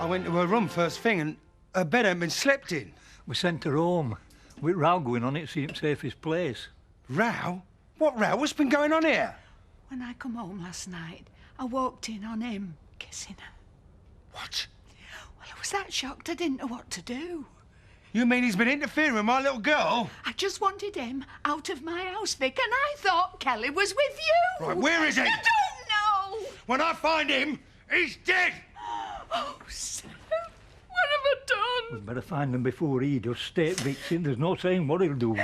I went to her room first thing and her bed hadn't been slept in. We sent her home. With row going on, it seemed safest place. Row? What row? What's been going on here? When I come home last night, I walked in on him kissing her. What? Well, I was that shocked I didn't know what to do. You mean he's been interfering with my little girl? I just wanted him out of my house, Vic, and I thought Kelly was with you. Right, where is he? I don't know. When I find him, he's dead. Oh, Seth, what have I done? We'd better find him before he does. State Vixen, there's no saying what he'll do.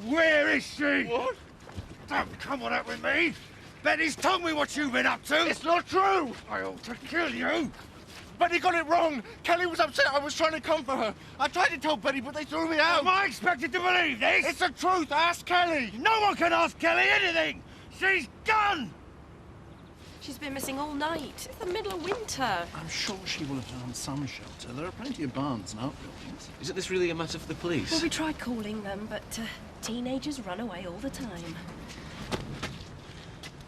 Where is she? What? Don't come on up with me. Betty's told me what you've been up to. It's not true! I ought to kill you. Betty got it wrong. Kelly was upset. I was trying to comfort her. I tried to tell Betty, but they threw me out. Am I expected to believe this? It's the truth. Ask Kelly. No one can ask Kelly anything. She's gone. She's been missing all night. It's the middle of winter. I'm sure she will have found some shelter. There are plenty of barns and outbuildings. Isn't this really a matter for the police? Well, we tried calling them, but teenagers run away all the time.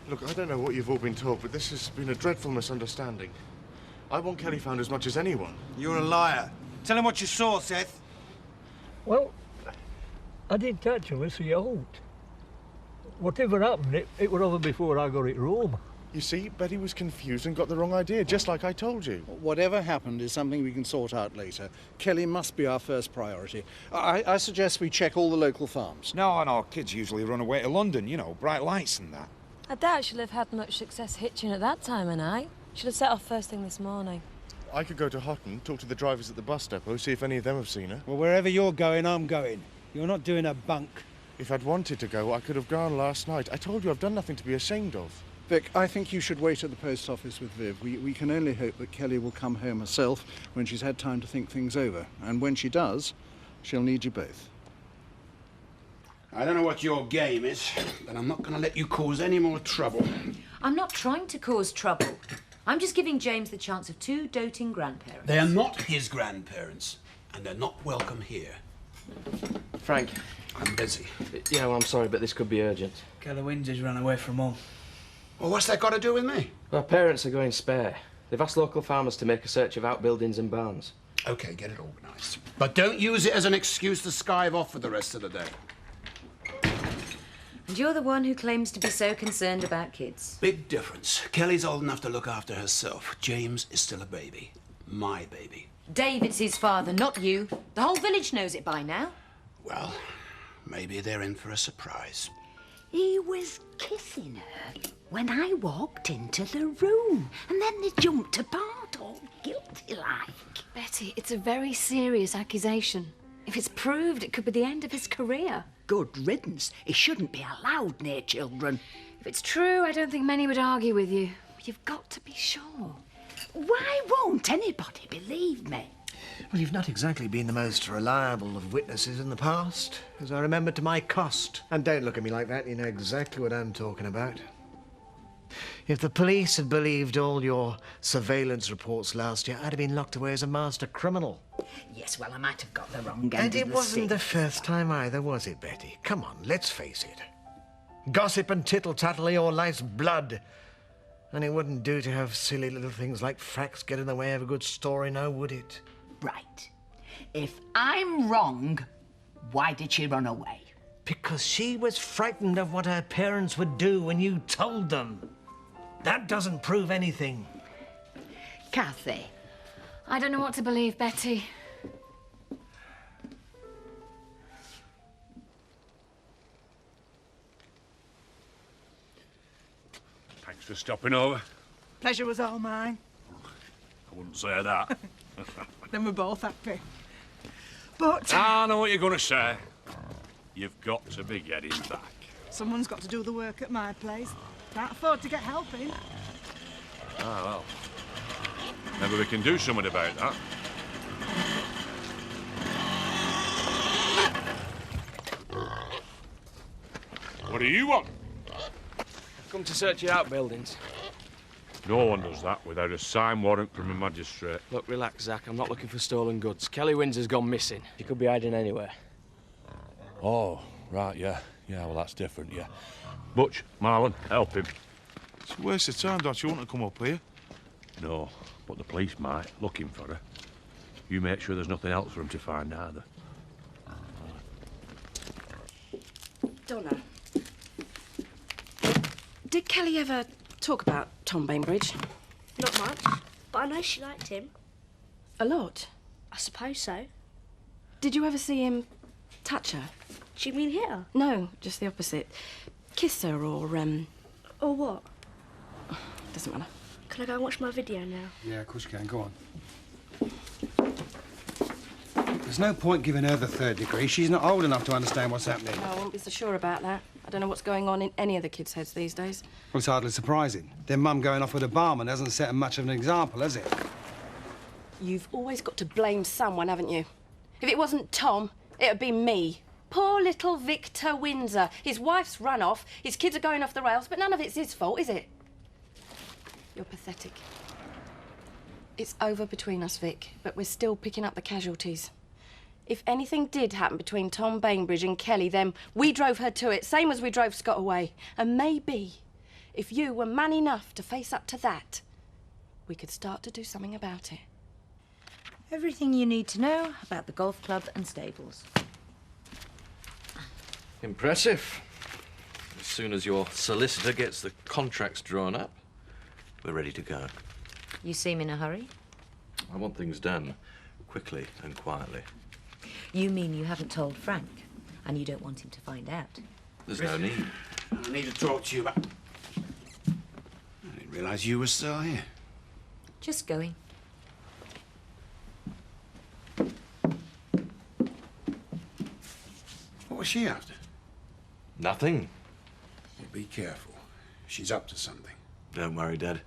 Look, I don't know what you've all been taught, but this has been a dreadful misunderstanding. I want Kelly found as much as anyone. You're a liar. Tell him what you saw, Seth. Well, I did catch her, so you hoped. Whatever happened, it were over before I got it home. You see, Betty was confused and got the wrong idea, just like I told you. Whatever happened is something we can sort out later. Kelly must be our first priority. I suggest we check all the local farms. No, kids usually run away to London, you know, bright lights and that. I doubt she'll have had much success hitching at that time of night. She'll have set off first thing this morning. I could go to Houghton, talk to the drivers at the bus depot, see if any of them have seen her. Well, wherever you're going, I'm going. You're not doing a bunk. If I'd wanted to go, I could have gone last night. I told you I've done nothing to be ashamed of. Vic, I think you should wait at the post office with Viv. We can only hope that Kelly will come home herself when she's had time to think things over. And when she does, she'll need you both. I don't know what your game is, but I'm not going to let you cause any more trouble. I'm not trying to cause trouble. I'm just giving James the chance of two doting grandparents. They are not his grandparents, and they're not welcome here. Frank. I'm busy. Yeah, well, I'm sorry, but this could be urgent. Kelly Windsor's run away from home. Well, what's that got to do with me? Our parents are going spare. They've asked local farmers to make a search of outbuildings and barns. OK, get it organised. But don't use it as an excuse to skive off for the rest of the day. And you're the one who claims to be so concerned about kids. Big difference. Kelly's old enough to look after herself. James is still a baby. My baby. David's his father, not you. The whole village knows it by now. Well, maybe they're in for a surprise. He was kissing her when I walked into the room, and then they jumped apart, all guilty-like. Betty, it's a very serious accusation. If it's proved, it could be the end of his career. Good riddance. He shouldn't be allowed near children. If it's true, I don't think many would argue with you. You've got to be sure. Why won't anybody believe me? Well, you've not exactly been the most reliable of witnesses in the past, as I remember to my cost. And don't look at me like that, you know exactly what I'm talking about. If the police had believed all your surveillance reports last year, I'd have been locked away as a master criminal. Yes, well, I might have got the wrong end And of it the wasn't the stick. first time either, was it, Betty? Come on, let's face it. Gossip and tittle-tattle are your life's blood. And it wouldn't do to have silly little things like facts get in the way of a good story, now would it? Right. If I'm wrong, why did she run away? Because she was frightened of what her parents would do when you told them. That doesn't prove anything. Kathy. I don't know what to believe, Betty. Thanks for stopping over. Pleasure was all mine. I wouldn't say that. Then we're both happy. But I know what you're going to say. You've got to be getting back. someone's got to do the work at my place. Can't afford to get help in. Ah, well. Maybe we can do something about that. What do you want? I've come to search your outbuildings. No one does that without a signed warrant from a magistrate. Look, relax, Zach. I'm not looking for stolen goods. Kelly Windsor's gone missing. She could be hiding anywhere. Oh, right, yeah. Yeah, well, that's different, yeah. Butch, Marlon, help him. It's a waste of time, don't you want to come up here? No, but the police might, looking for her. You make sure there's nothing else for them to find either. Donna, did Kelly ever talk about Tom Bainbridge? Not much, but I know she liked him. A lot? I suppose so. Did you ever see him touch her? Do you mean hit her? No, just the opposite. Kiss her or, Or what? Doesn't matter. Can I go and watch my video now? Yeah, of course you can. Go on. There's no point giving her the 3rd degree. She's not old enough to understand what's happening. No, I won't be so sure about that. I don't know what's going on in any of the kids' heads these days. Well, it's hardly surprising. Their mum going off with a barman hasn't set them much of an example, has it? You've always got to blame someone, haven't you? If it wasn't Tom, it'd be me. Poor little Victor Windsor. His wife's run off, his kids are going off the rails, but none of it's his fault, is it? You're pathetic. It's over between us, Vic, but we're still picking up the casualties. If anything did happen between Tom Bainbridge and Kelly, then we drove her to it, same as we drove Scott away. And maybe, if you were man enough to face up to that, we could start to do something about it. Everything you need to know about the golf club and stables. Impressive. As soon as your solicitor gets the contracts drawn up, we're ready to go. You seem in a hurry? I want things done quickly and quietly. You mean you haven't told Frank, and you don't want him to find out? There's no need. I need to talk to you about... I didn't realise you were still here. Just going. What was she after? Nothing. Well, be careful. She's up to something. Don't worry, Dad.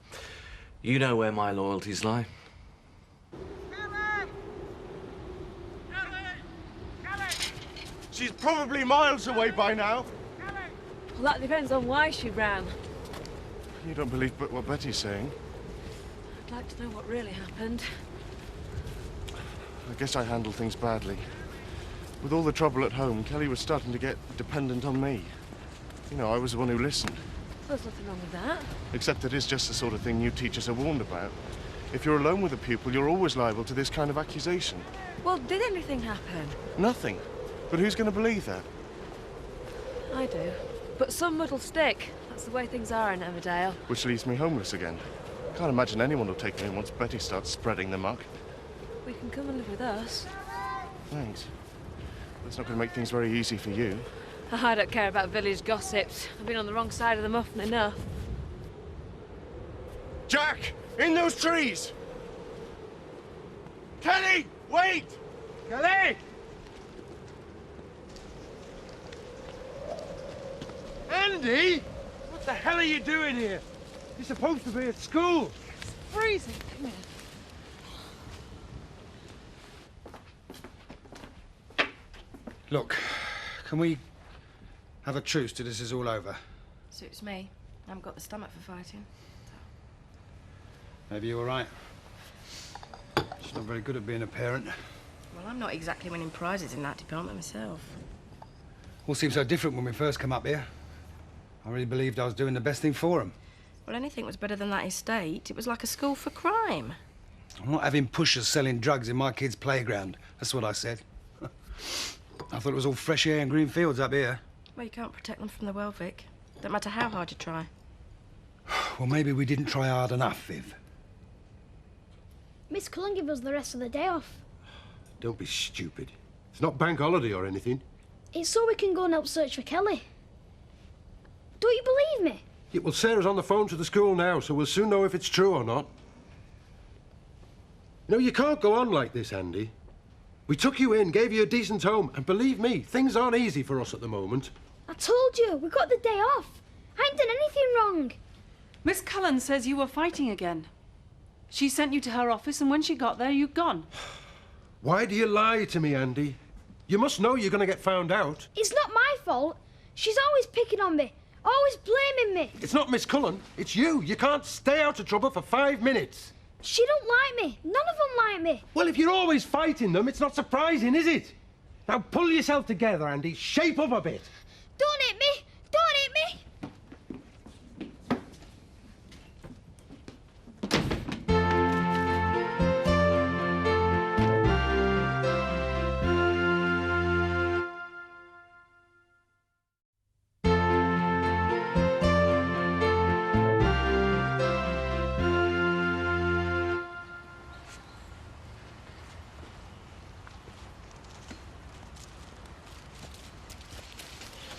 You know where my loyalties lie. She's probably miles away by now. Well, that depends on why she ran. You don't believe what Betty's saying? I'd like to know what really happened. I guess I handled things badly. With all the trouble at home, Kelly was starting to get dependent on me. You know, I was the one who listened. There's nothing wrong with that. Except it is just the sort of thing you teachers are warned about. If you're alone with a pupil, you're always liable to this kind of accusation. Well, did anything happen? Nothing. But who's going to believe that? I do. But some wood'll stick. That's the way things are in Emmerdale. Which leaves me homeless again. Can't imagine anyone will take me in once Betty starts spreading the muck. We can come and live with us. Thanks. That's not going to make things very easy for you. I don't care about village gossips. I've been on the wrong side of the muffin enough. Jack! In those trees! Kelly! Wait! Kelly! Andy! What the hell are you doing here? You're supposed to be at school. It's freezing. Come here. Look, can we have a truce till this is all over? Suits me. I haven't got the stomach for fighting. Maybe you're right. She's not very good at being a parent. Well, I'm not exactly winning prizes in that department myself. All seemed so different when we first came up here. I really believed I was doing the best thing for them. Well, anything was better than that estate. It was like a school for crime. I'm not having pushers selling drugs in my kid's playground. That's what I said. I thought it was all fresh air and green fields up here. Well, you can't protect them from the well, Vic. Don't matter how hard you try. Well, maybe we didn't try hard enough, Viv. Miss Cullen give us the rest of the day off. Don't be stupid. It's not bank holiday or anything. It's so we can go and help search for Kelly. Don't you believe me? Yeah, well, Sarah's on the phone to the school now, so we'll soon know if it's true or not. You know, you can't go on like this, Andy. We took you in, gave you a decent home, and believe me, things aren't easy for us at the moment. I told you, we got the day off. I ain't done anything wrong. Miss Cullen says you were fighting again. She sent you to her office, and when she got there, you'd gone. Why do you lie to me, Andy? You must know you're going to get found out. It's not my fault. She's always picking on me. Always blaming me. It's not Miss Cullen, it's you. You can't stay out of trouble for 5 minutes. She don't like me. None of them like me. Well, if you're always fighting them, it's not surprising, is it? Now pull yourself together, Andy. Shape up a bit. Don't hit me. Don't hit me.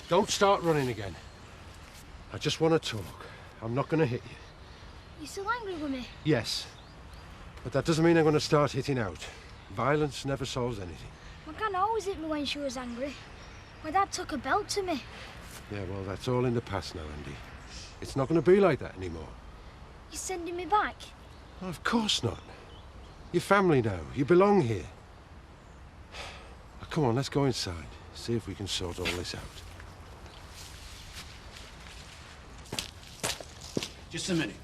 Don't start running again. I just want to talk. I'm not going to hit you. You still angry with me? Yes. But that doesn't mean I'm going to start hitting out. Violence never solves anything. My gran always hit me when she was angry. My dad took a belt to me. Yeah, well, that's all in the past now, Andy. It's not going to be like that anymore. You sending me back? Well, of course not. You're family now. You belong here. Now, come on, let's go inside. See if we can sort all this out. Just a minute.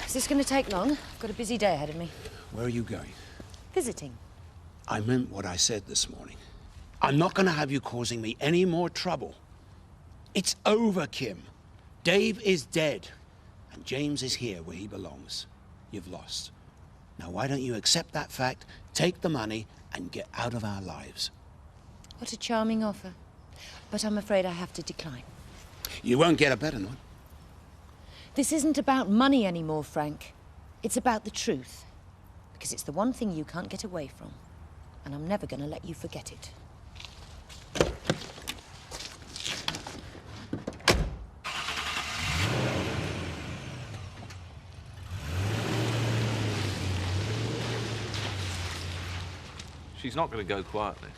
Is this going to take long? I've got a busy day ahead of me. Where are you going? Visiting. I meant what I said this morning. I'm not going to have you causing me any more trouble. It's over, Kim. Dave is dead, and James is here where he belongs. You've lost. Now, why don't you accept that fact, take the money, and get out of our lives? What a charming offer. But I'm afraid I have to decline. You won't get a better one. This isn't about money anymore, Frank. It's about the truth. Because it's the one thing you can't get away from. And I'm never going to let you forget it. She's not going to go quietly.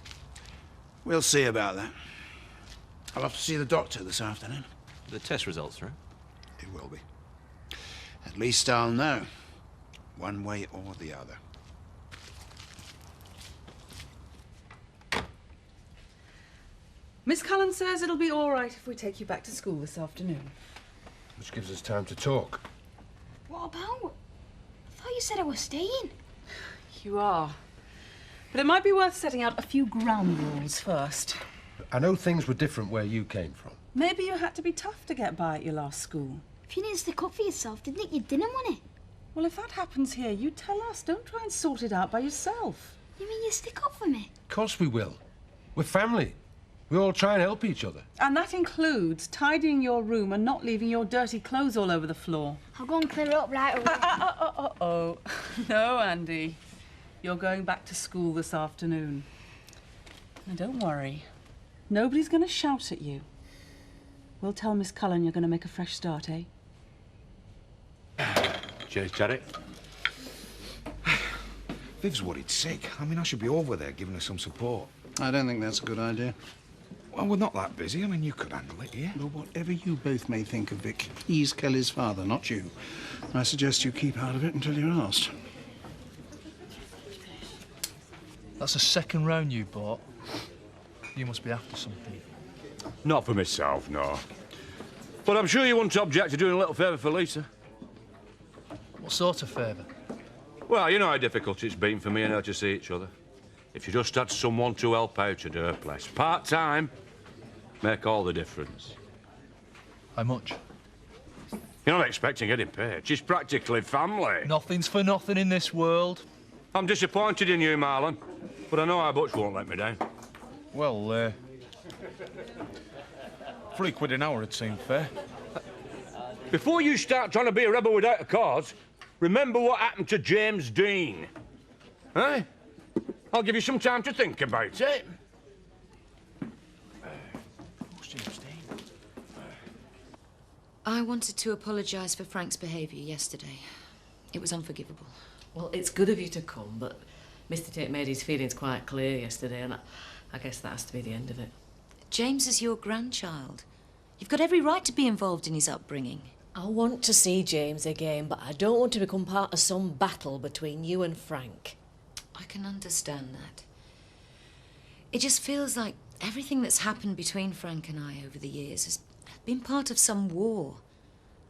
We'll see about that. I'll have to see the doctor this afternoon. The test results through? It will be. At least I'll know, one way or the other. Miss Cullen says it'll be all right if we take you back to school this afternoon. Which gives us time to talk. What about? I thought you said I was staying. You are. But it might be worth setting out a few ground rules first. I know things were different where you came from. Maybe you had to be tough to get by at your last school. If you didn't stick up for yourself, didn't you didn't want it? Well, if that happens here, you tell us. Don't try and sort it out by yourself. You mean you stick up for me? Of course we will. We're family. We all try and help each other. And that includes tidying your room and not leaving your dirty clothes all over the floor. I'll go and clear it up right away. Oh. No, Andy. You're going back to school this afternoon. Now, don't worry. Nobody's going to shout at you. We'll tell Miss Cullen you're going to make a fresh start, eh? Cheers, Charlie. Viv's worried sick. I mean, I should be over there giving her some support. I don't think that's a good idea. Well, we're not that busy. I mean, you could handle it, yeah? But whatever you both may think of Vic, he's Kelly's father, not you. I suggest you keep out of it until you're asked. That's the second round you bought. You must be after something. Not for myself, no. But I'm sure you wouldn't object to doing a little favour for Lisa. What sort of favour? Well, you know how difficult it's been for me and her to see each other. If you just had someone to help out at her place, part-time, make all the difference. How much? You're not expecting getting paid. She's practically family. Nothing's for nothing in this world. I'm disappointed in you, Marlon, but I know our Butch won't let me down. Well, £3 an hour would seem fair. Before you start trying to be a rebel without a cause, remember what happened to James Dean. Eh? I'll give you some time to think about it. I wanted to apologise for Frank's behaviour yesterday. It was unforgivable. Well, it's good of you to come, but Mr. Tate made his feelings quite clear yesterday, and I guess that has to be the end of it. James is your grandchild. You've got every right to be involved in his upbringing. I want to see James again, but I don't want to become part of some battle between you and Frank. I can understand that. It just feels like Everything that's happened between Frank and I over the years has been part of some war.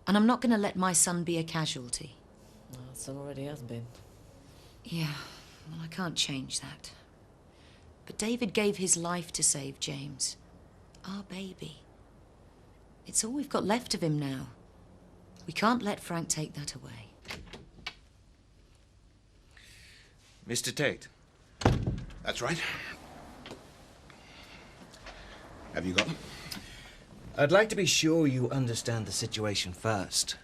And I'm not going to let my son be a casualty. Well, son already has been. Yeah, well, I can't change that. But David gave his life to save James. Our baby. It's all we've got left of him now. We can't let Frank take that away. Mr. Tate. That's right. Have you got them? I'd like to be sure you understand the situation first.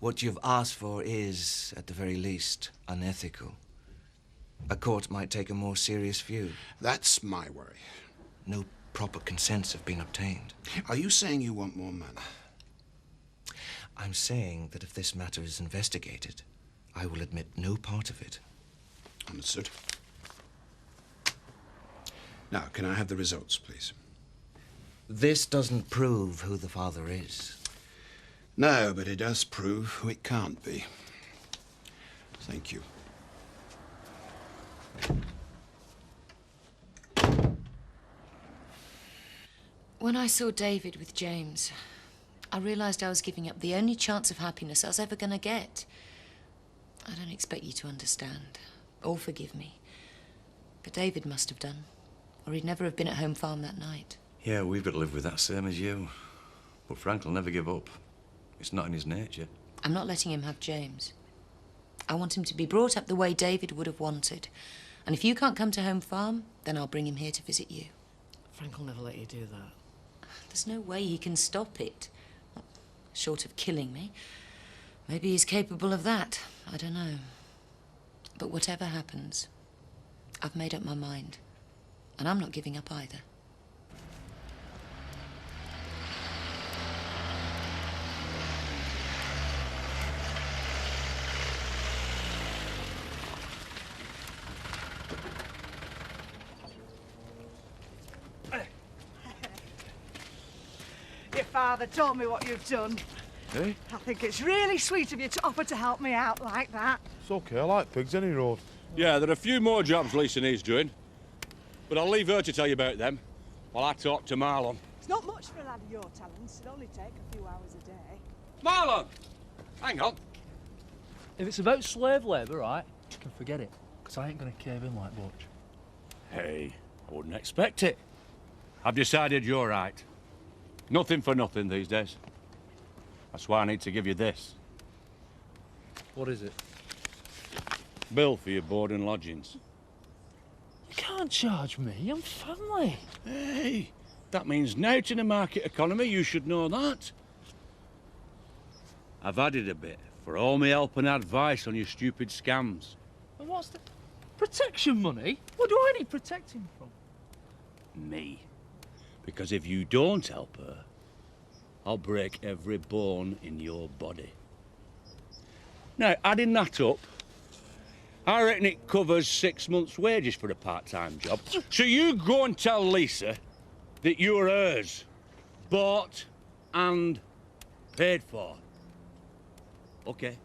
What you've asked for is, at the very least, unethical. A court might take a more serious view. That's my worry. No proper consents have been obtained. Are you saying you want more money? I'm saying that if this matter is investigated, I will admit no part of it. Understood. Now, can I have the results, please? This doesn't prove who the father is. No, but it does prove who it can't be. Thank you. When I saw David with James, I realised I was giving up the only chance of happiness I was ever going to get. I don't expect you to understand or forgive me, but David must have done, or he'd never have been at Home Farm that night. Yeah, we've got to live with that, same as you. But Frank will never give up. It's not in his nature. I'm not letting him have James. I want him to be brought up the way David would have wanted. And if you can't come to Home Farm, then I'll bring him here to visit you. Frank will never let you do that. There's no way he can stop it. Short of killing me. Maybe he's capable of that. I don't know. But whatever happens, I've made up my mind. And I'm not giving up either. Your father told me what you've done. Hey? I think it's really sweet of you to offer to help me out like that. It's okay, I like pigs any road. Yeah, there are a few more jobs Lisa needs doing. But I'll leave her to tell you about them while I talk to Marlon. It's not much for a lad of your talents. It'll only take a few hours a day. Marlon! Hang on. If it's about slave labour, right, you can forget it. Because I ain't going to cave in like Butch. Hey, I wouldn't expect it. I've decided you're right. Nothing for nothing these days. That's why I need to give you this. What is it? Bill for your board and lodgings. You can't charge me. I'm family. Hey, that means now in the market economy, you should know that. I've added a bit for all my help and advice on your stupid scams. And what's the... protection money? What do I need protecting from? Me. Because if you don't help her, I'll break every bone in your body. Now, adding that up, I reckon it covers 6 months' wages for a part-time job. So you go and tell Lisa that you're hers, bought and paid for. Okay.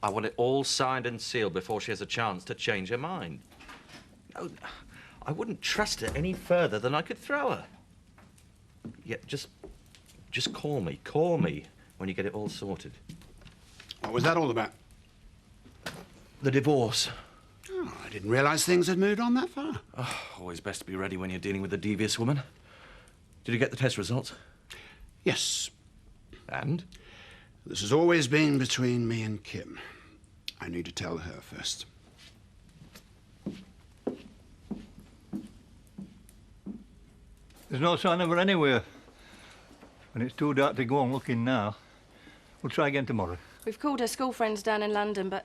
I want it all signed and sealed before she has a chance to change her mind. No, I wouldn't trust her any further than I could throw her. Yeah, just call me. Call me when you get it all sorted. What was that all about? The divorce. Oh, I didn't realise things had moved on that far. Oh, always best to be ready when you're dealing with a devious woman. Did you get the test results? Yes. And? This has always been between me and Kim. I need to tell her first. There's no sign of her anywhere. And it's too dark to go on looking now. We'll try again tomorrow. We've called her school friends down in London, but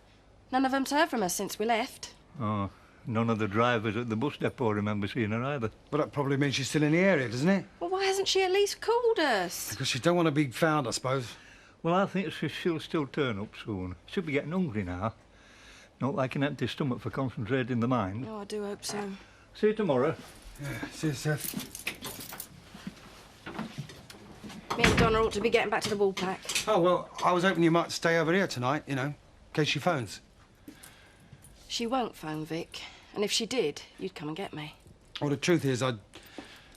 none of them's heard from us since we left. Oh, none of the drivers at the bus depot remember seeing her either. Well, that probably means she's still in the area, doesn't it? Well, why hasn't she at least called us? Because she don't want to be found, I suppose. Well, I think she'll still turn up soon. She'll be getting hungry now. Not like an empty stomach for concentrating the mind. Oh, I do hope so. See you tomorrow. Yeah, see you, Seth. Me and Donna ought to be getting back to the Woolpack. Oh, well, I was hoping you might stay over here tonight, you know. case she phones. She won't phone, Vic. And if she did, you'd come and get me. Well, the truth is, I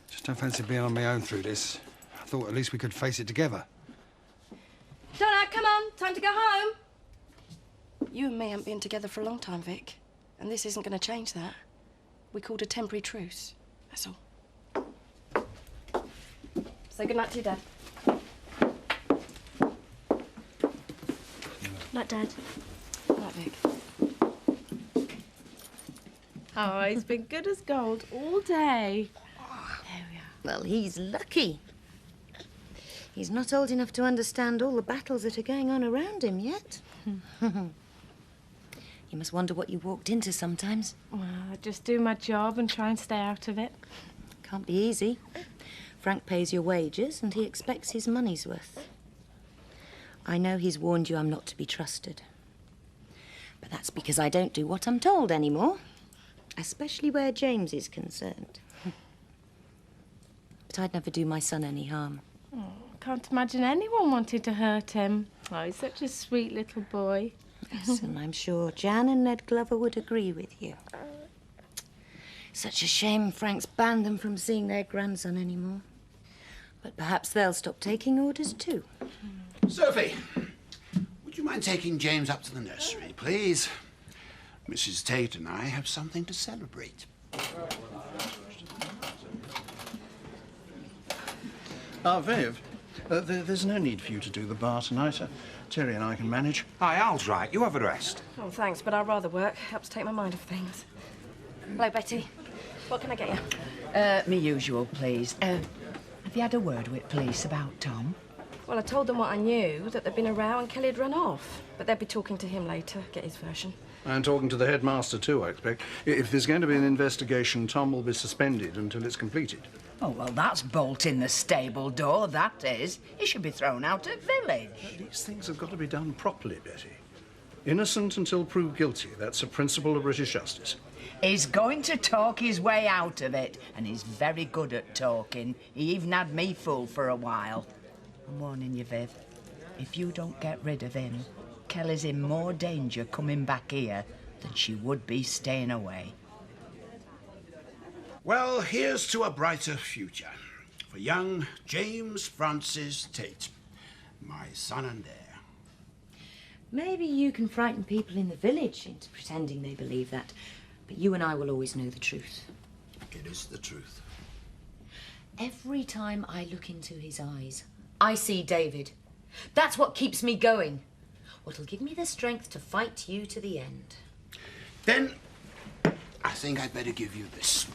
just don't fancy being on my own through this. I thought at least we could face it together. Donna, come on. Time to go home. You and me haven't been together for a long time, Vic. And this isn't going to change that. We called a temporary truce. That's all. Say goodnight to your dad. Night, Dad. Night, Vic. Oh, he's been good as gold all day. Well, he's lucky. He's not old enough to understand all the battles that are going on around him yet. You must wonder what you walked into sometimes. Well, I just do my job and try and stay out of it. Can't be easy. Frank pays your wages and he expects his money's worth. I know he's warned you I'm not to be trusted. But that's because I don't do what I'm told anymore, especially where James is concerned. But I'd never do my son any harm. Oh, can't imagine anyone wanted to hurt him. Oh, he's such a sweet little boy. Yes, and I'm sure Jan and Ned Glover would agree with you. Such a shame Frank's banned them from seeing their grandson anymore. But perhaps they'll stop taking orders too. Sophie, would you mind taking James up to the nursery, please? Mrs. Tate and I have something to celebrate. Viv, there's no need for you to do the bar tonight. Terry and I can manage. Aye, Al's right. You have a rest. Oh, thanks, but I'd rather work. Helps take my mind off things. Hello, Betty. What can I get you? Me usual, please. Have you had a word with police about Tom? Well, I told them what I knew, that there'd been a row and Kelly had run off. But they'd be talking to him later, get his version. And talking to the headmaster too, I expect. If there's going to be an investigation, Tom will be suspended until it's completed. Oh, well, that's bolting the stable door, that is. He should be thrown out of village. These things have got to be done properly, Betty. Innocent until proved guilty. That's a principle of British justice. He's going to talk his way out of it, and he's very good at talking. He even had me fooled for a while. I'm warning you, Viv. If you don't get rid of him, Kelly's in more danger coming back here than she would be staying away. Well, here's to a brighter future for young James Francis Tate, my son and heir. Maybe you can frighten people in the village into pretending they believe that, but you and I will always know the truth. It is the truth. Every time I look into his eyes, I see David. That's what keeps me going. What'll give me the strength to fight you to the end. Then, I think I'd better give you this.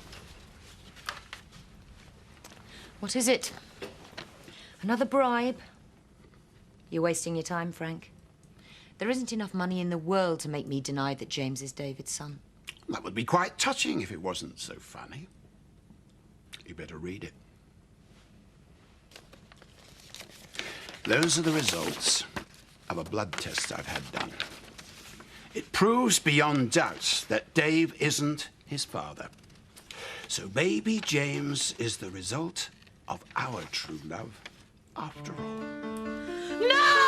What is it? Another bribe? You're wasting your time, Frank. There isn't enough money in the world to make me deny that James is David's son. That would be quite touching if it wasn't so funny. You better read it. Those are the results of a blood test I've had done. It proves beyond doubt that Dave isn't his father. So baby James is the result of our true love after all. No!